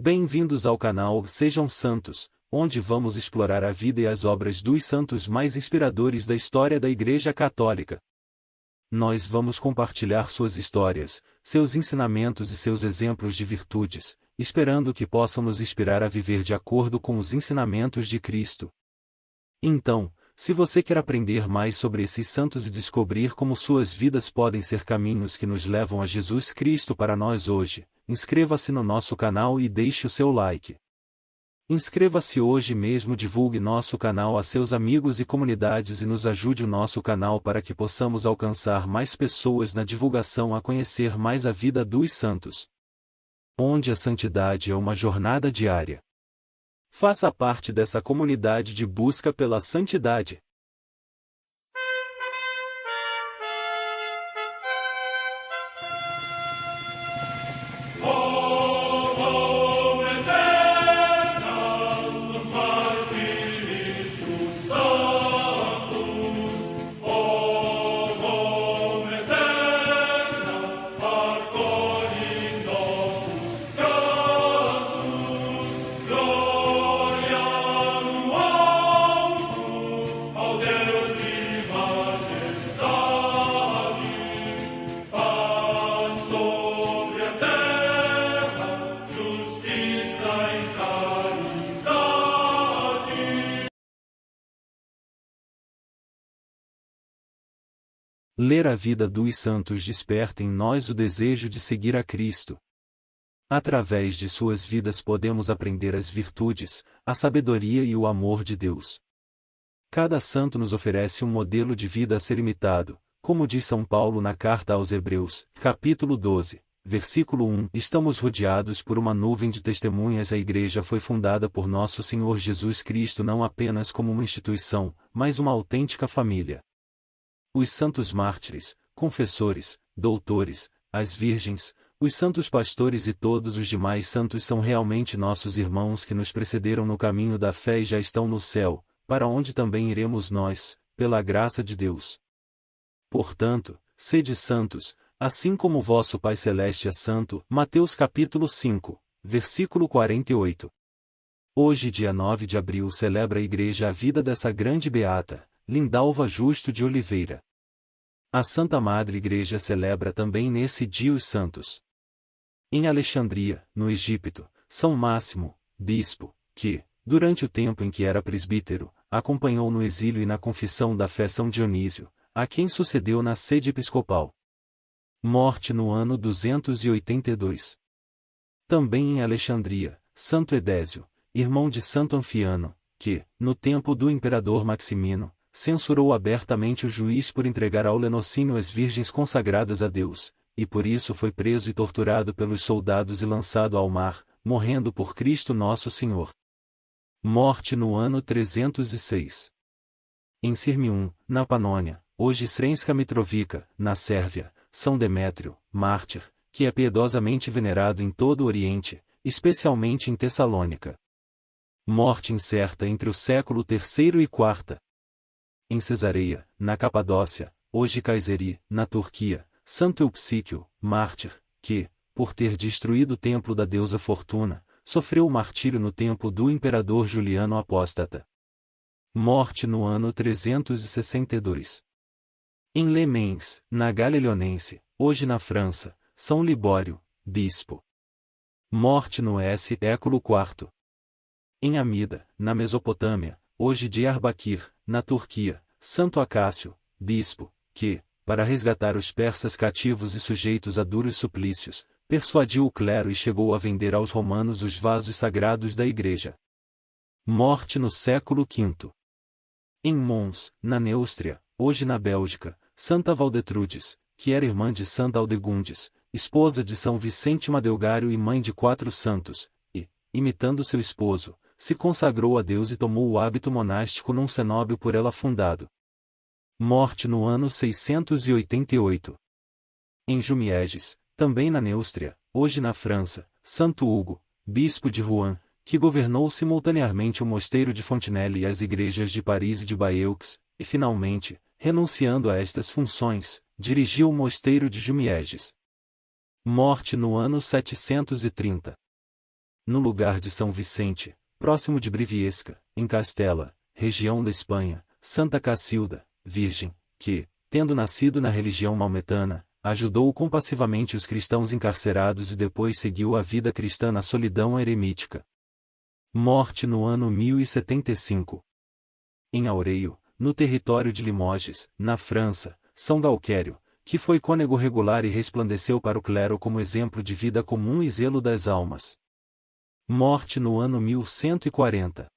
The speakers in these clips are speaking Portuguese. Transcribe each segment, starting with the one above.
Bem-vindos ao canal Sejam Santos, onde vamos explorar a vida e as obras dos santos mais inspiradores da história da Igreja Católica. Nós vamos compartilhar suas histórias, seus ensinamentos e seus exemplos de virtudes, esperando que possam nos inspirar a viver de acordo com os ensinamentos de Cristo. Então, se você quer aprender mais sobre esses santos e descobrir como suas vidas podem ser caminhos que nos levam a Jesus Cristo para nós hoje, inscreva-se no nosso canal e deixe o seu like. Inscreva-se hoje mesmo, divulgue nosso canal a seus amigos e comunidades e nos ajude o nosso canal para que possamos alcançar mais pessoas na divulgação a conhecer mais a vida dos santos. Onde a santidade é uma jornada diária. Faça parte dessa comunidade de busca pela santidade. Ler a vida dos santos desperta em nós o desejo de seguir a Cristo. Através de suas vidas podemos aprender as virtudes, a sabedoria e o amor de Deus. Cada santo nos oferece um modelo de vida a ser imitado, como diz São Paulo na carta aos Hebreus, capítulo 12, versículo 1. Estamos rodeados por uma nuvem de testemunhas. A Igreja foi fundada por nosso Senhor Jesus Cristo não apenas como uma instituição, mas uma autêntica família. Os santos mártires, confessores, doutores, as virgens, os santos pastores e todos os demais santos são realmente nossos irmãos que nos precederam no caminho da fé e já estão no céu, para onde também iremos nós, pela graça de Deus. Portanto, sede santos, assim como vosso Pai Celeste é santo. Mateus capítulo 5, versículo 48. Hoje, dia 9 de abril, celebra a Igreja a vida dessa grande beata, Lindalva Justo de Oliveira. A Santa Madre Igreja celebra também nesse dia os santos. Em Alexandria, no Egito, São Máximo, bispo, que, durante o tempo em que era presbítero, acompanhou no exílio e na confissão da fé São Dionísio, a quem sucedeu na sede episcopal. Morte no ano 282. Também em Alexandria, Santo Edésio, irmão de Santo Anfiano, que, no tempo do imperador Maximino, censurou abertamente o juiz por entregar ao lenocínio as virgens consagradas a Deus, e por isso foi preso e torturado pelos soldados e lançado ao mar, morrendo por Cristo nosso Senhor. Morte no ano 306. Em Sirmium, na Panônia, hoje Sremska Mitrovica, na Sérvia, São Demétrio, mártir, que é piedosamente venerado em todo o Oriente, especialmente em Tessalônica. Morte incerta entre o século III e IV. Em Cesareia, na Capadócia, hoje Kayseri, na Turquia, Santo Eupsíquio, mártir, que, por ter destruído o templo da deusa Fortuna, sofreu o martírio no tempo do imperador Juliano Apóstata. Morte no ano 362. Em Le Mans, na Gália Leonense, hoje na França, São Libório, bispo. Morte no século IV. Em Amida, na Mesopotâmia, hoje Diyarbakir, na Turquia, Santo Acácio, bispo, que, para resgatar os persas cativos e sujeitos a duros suplícios, persuadiu o clero e chegou a vender aos romanos os vasos sagrados da Igreja. Morte no século V. Em Mons, na Neustria, hoje na Bélgica, Santa Valdetrudes, que era irmã de Santa Aldegundes, esposa de São Vicente Madelgário e mãe de 4 santos, e, imitando seu esposo, se consagrou a Deus e tomou o hábito monástico num cenóbio por ela fundado. Morte no ano 688. Em Jumieges, também na Neustria, hoje na França, Santo Hugo, bispo de Rouen, que governou simultaneamente o mosteiro de Fontenelle e as igrejas de Paris e de Bayeux, e finalmente, renunciando a estas funções, dirigiu o mosteiro de Jumieges. Morte no ano 730. no lugar de São Vicente, próximo de Briviesca, em Castela, região da Espanha, Santa Cacilda, virgem, que, tendo nascido na religião maometana, ajudou compassivamente os cristãos encarcerados e depois seguiu a vida cristã na solidão eremítica. Morte no ano 1075. Em Aureio, no território de Limoges, na França, São Galquério, que foi cônego regular e resplandeceu para o clero como exemplo de vida comum e zelo das almas. Morte no ano 1140.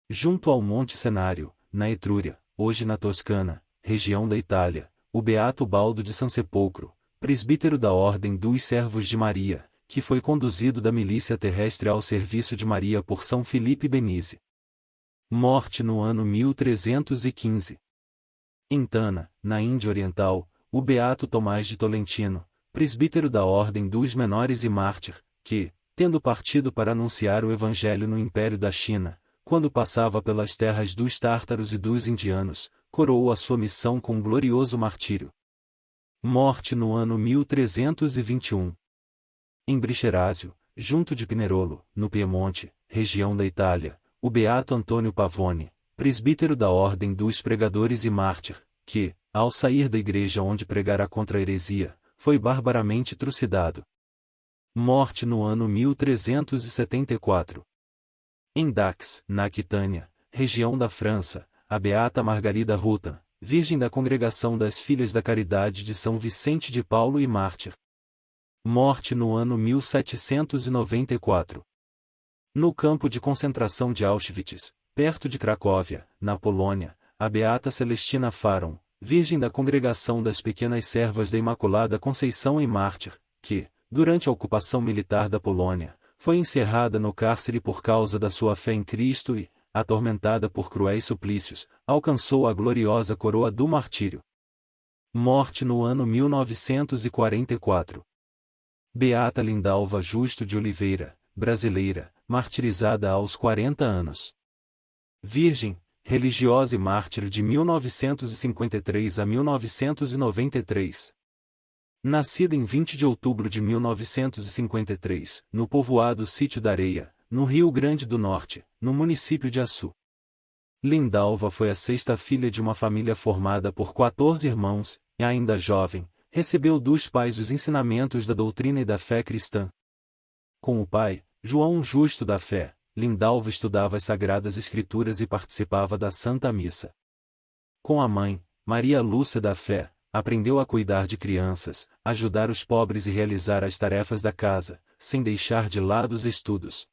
Junto ao Monte Cenário, na Etrúria, hoje na Toscana, região da Itália, o beato Baldo de San Sepolcro, presbítero da Ordem dos Servos de Maria, que foi conduzido da milícia terrestre ao serviço de Maria por São Filipe Benise. Morte no ano 1315. Em Tana, na Índia Oriental, o beato Tomás de Tolentino, presbítero da Ordem dos Menores e mártir, que, tendo partido para anunciar o Evangelho no Império da China, quando passava pelas terras dos tártaros e dos indianos, coroou a sua missão com um glorioso martírio. Morte no ano 1321. Em Bricherásio, junto de Pinerolo, no Piemonte, região da Itália, o beato Antônio Pavone, presbítero da Ordem dos Pregadores e mártir, que, ao sair da igreja onde pregara contra a heresia, foi barbaramente trucidado. Morte no ano 1374. Em Dax, na Aquitânia, região da França, a beata Margarida Rutan, virgem da Congregação das Filhas da Caridade de São Vicente de Paulo e mártir. Morte no ano 1794. No campo de concentração de Auschwitz, perto de Cracóvia, na Polônia, a beata Celestina Faron, virgem da Congregação das Pequenas Servas da Imaculada Conceição e mártir, que, durante a ocupação militar da Polônia, foi encerrada no cárcere por causa da sua fé em Cristo e, atormentada por cruéis suplícios, alcançou a gloriosa coroa do martírio. Morte no ano 1944. Beata Lindalva Justo de Oliveira, brasileira, martirizada aos 40 anos. Virgem, religiosa e mártir de 1953 a 1993. Nascida em 20 de outubro de 1953, no povoado Sítio da Areia, no Rio Grande do Norte, no município de Açu. Lindalva foi a sexta filha de uma família formada por 14 irmãos, e ainda jovem, recebeu dos pais os ensinamentos da doutrina e da fé cristã. Com o pai, João Justo da Fé, Lindalva estudava as Sagradas Escrituras e participava da Santa Missa. Com a mãe, Maria Lúcia da Fé, aprendeu a cuidar de crianças, ajudar os pobres e realizar as tarefas da casa, sem deixar de lado os estudos.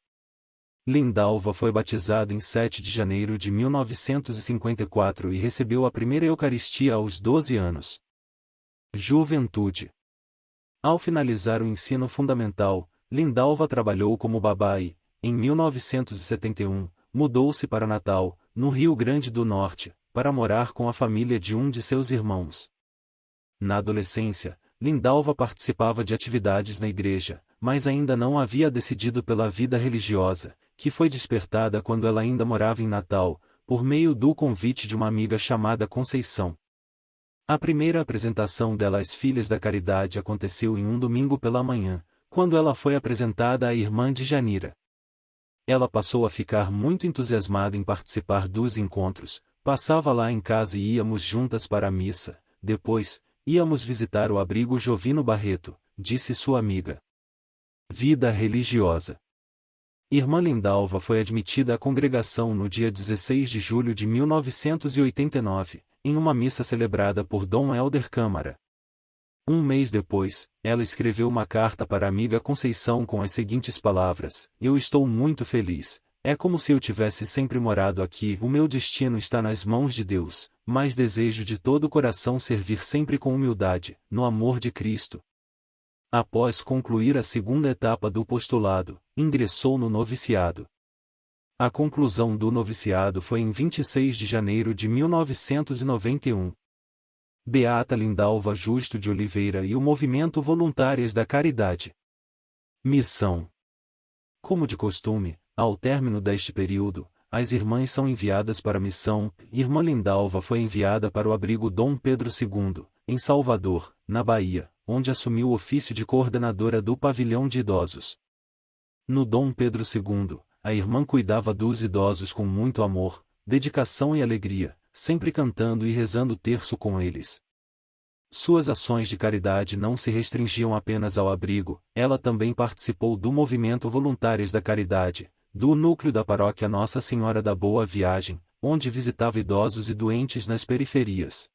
Lindalva foi batizada em 7 de janeiro de 1954 e recebeu a primeira Eucaristia aos 12 anos. Juventude. Ao finalizar o ensino fundamental, Lindalva trabalhou como babá e, em 1971, mudou-se para Natal, no Rio Grande do Norte, para morar com a família de um de seus irmãos. Na adolescência, Lindalva participava de atividades na igreja, mas ainda não havia decidido pela vida religiosa, que foi despertada quando ela ainda morava em Natal, por meio do convite de uma amiga chamada Conceição. A primeira apresentação dela às Filhas da Caridade aconteceu em um domingo pela manhã, quando ela foi apresentada à irmã de Janira. Ela passou a ficar muito entusiasmada em participar dos encontros, passava lá em casa e íamos juntas para a missa, depois, íamos visitar o abrigo Jovino Barreto, disse sua amiga. Vida religiosa. Irmã Lindalva foi admitida à congregação no dia 16 de julho de 1989, em uma missa celebrada por Dom Helder Câmara. Um mês depois, ela escreveu uma carta para a amiga Conceição com as seguintes palavras: Eu estou muito feliz, é como se eu tivesse sempre morado aqui, o meu destino está nas mãos de Deus, mas desejo de todo o coração servir sempre com humildade, no amor de Cristo. Após concluir a segunda etapa do postulado, ingressou no noviciado. A conclusão do noviciado foi em 26 de janeiro de 1991. Beata Lindalva Justo de Oliveira e o Movimento Voluntárias da Caridade. Missão. Como de costume, ao término deste período, as irmãs são enviadas para a missão. Irmã Lindalva foi enviada para o abrigo Dom Pedro II, em Salvador, na Bahia, onde assumiu o ofício de coordenadora do pavilhão de idosos. No Dom Pedro II, a irmã cuidava dos idosos com muito amor, dedicação e alegria, sempre cantando e rezando o terço com eles. Suas ações de caridade não se restringiam apenas ao abrigo, ela também participou do movimento Voluntários da Caridade, do núcleo da paróquia Nossa Senhora da Boa Viagem, onde visitava idosos e doentes nas periferias.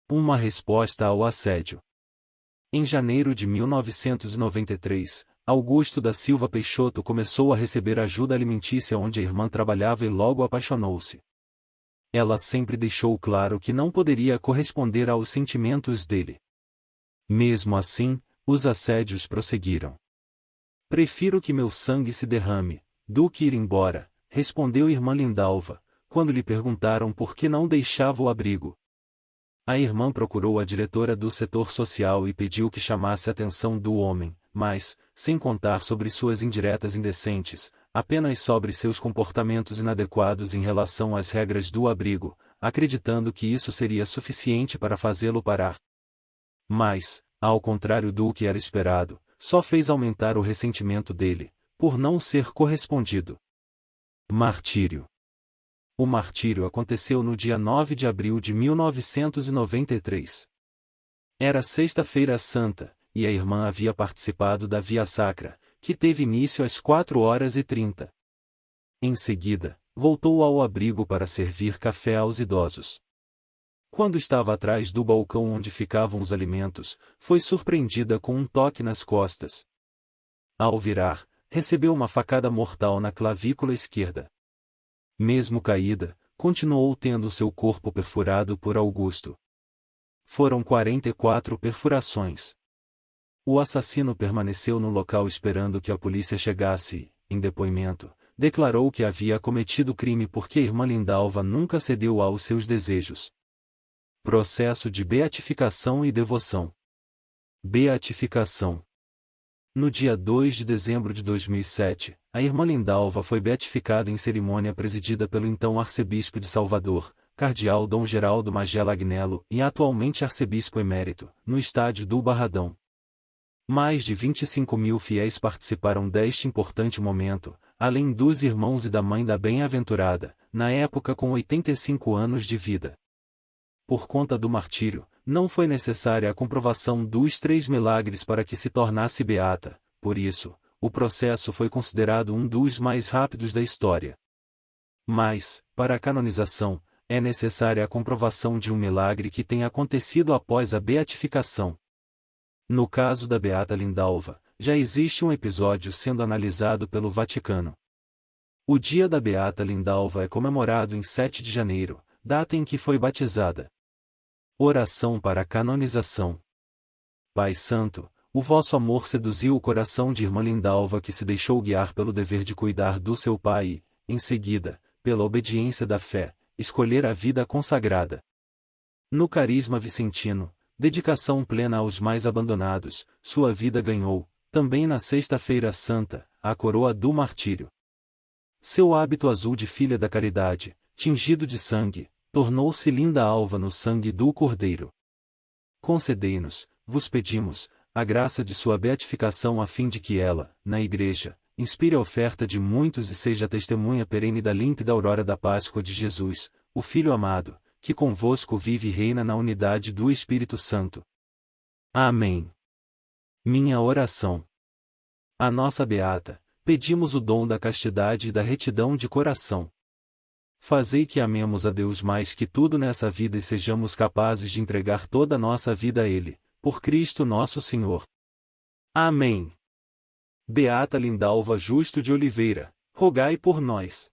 Uma resposta ao assédio. Em janeiro de 1993, Augusto da Silva Peixoto começou a receber ajuda alimentícia onde a irmã trabalhava e logo apaixonou-se. Ela sempre deixou claro que não poderia corresponder aos sentimentos dele. Mesmo assim, os assédios prosseguiram. Prefiro que meu sangue se derrame, do que ir embora, respondeu irmã Lindalva, quando lhe perguntaram por que não deixava o abrigo. A irmã procurou a diretora do setor social e pediu que chamasse a atenção do homem, mas, sem contar sobre suas indiretas indecentes, apenas sobre seus comportamentos inadequados em relação às regras do abrigo, acreditando que isso seria suficiente para fazê-lo parar. Mas, ao contrário do que era esperado, só fez aumentar o ressentimento dele, por não ser correspondido. Martírio. O martírio aconteceu no dia 9 de abril de 1993. Era Sexta-feira Santa, e a irmã havia participado da Via Sacra, que teve início às 4h30. Em seguida, voltou ao abrigo para servir café aos idosos. Quando estava atrás do balcão onde ficavam os alimentos, foi surpreendida com um toque nas costas. Ao virar, recebeu uma facada mortal na clavícula esquerda. Mesmo caída, continuou tendo seu corpo perfurado por Augusto. Foram 44 perfurações. O assassino permaneceu no local esperando que a polícia chegasse e, em depoimento, declarou que havia cometido crime porque a irmã Lindalva nunca cedeu aos seus desejos. Processo de beatificação e devoção. Beatificação. No dia 2 de dezembro de 2007, a irmã Lindalva foi beatificada em cerimônia presidida pelo então arcebispo de Salvador, cardeal Dom Geraldo Magela Agnello e atualmente arcebispo emérito, no estádio do Barradão. Mais de 25 mil fiéis participaram deste importante momento, além dos irmãos e da mãe da bem-aventurada, na época com 85 anos de vida. Por conta do martírio, não foi necessária a comprovação dos 3 milagres para que se tornasse beata, por isso, o processo foi considerado um dos mais rápidos da história. Mas, para a canonização, é necessária a comprovação de um milagre que tenha acontecido após a beatificação. No caso da beata Lindalva, já existe um episódio sendo analisado pelo Vaticano. O dia da beata Lindalva é comemorado em 7 de janeiro, data em que foi batizada. Oração para a canonização. Pai Santo, o vosso amor seduziu o coração de irmã Lindalva que se deixou guiar pelo dever de cuidar do seu pai e, em seguida, pela obediência da fé, escolher a vida consagrada. No carisma vicentino, dedicação plena aos mais abandonados, sua vida ganhou, também na Sexta-feira Santa, a coroa do martírio. Seu hábito azul de filha da caridade, tingido de sangue, tornou-se linda alva no sangue do Cordeiro. Concedei-nos, vos pedimos, a graça de sua beatificação a fim de que ela, na Igreja, inspire a oferta de muitos e seja testemunha perene da límpida aurora da Páscoa de Jesus, o Filho amado, que convosco vive e reina na unidade do Espírito Santo. Amém. Minha oração. A nossa beata, pedimos o dom da castidade e da retidão de coração. Fazei que amemos a Deus mais que tudo nessa vida e sejamos capazes de entregar toda a nossa vida a Ele, por Cristo nosso Senhor. Amém. Beata Lindalva Justo de Oliveira, rogai por nós.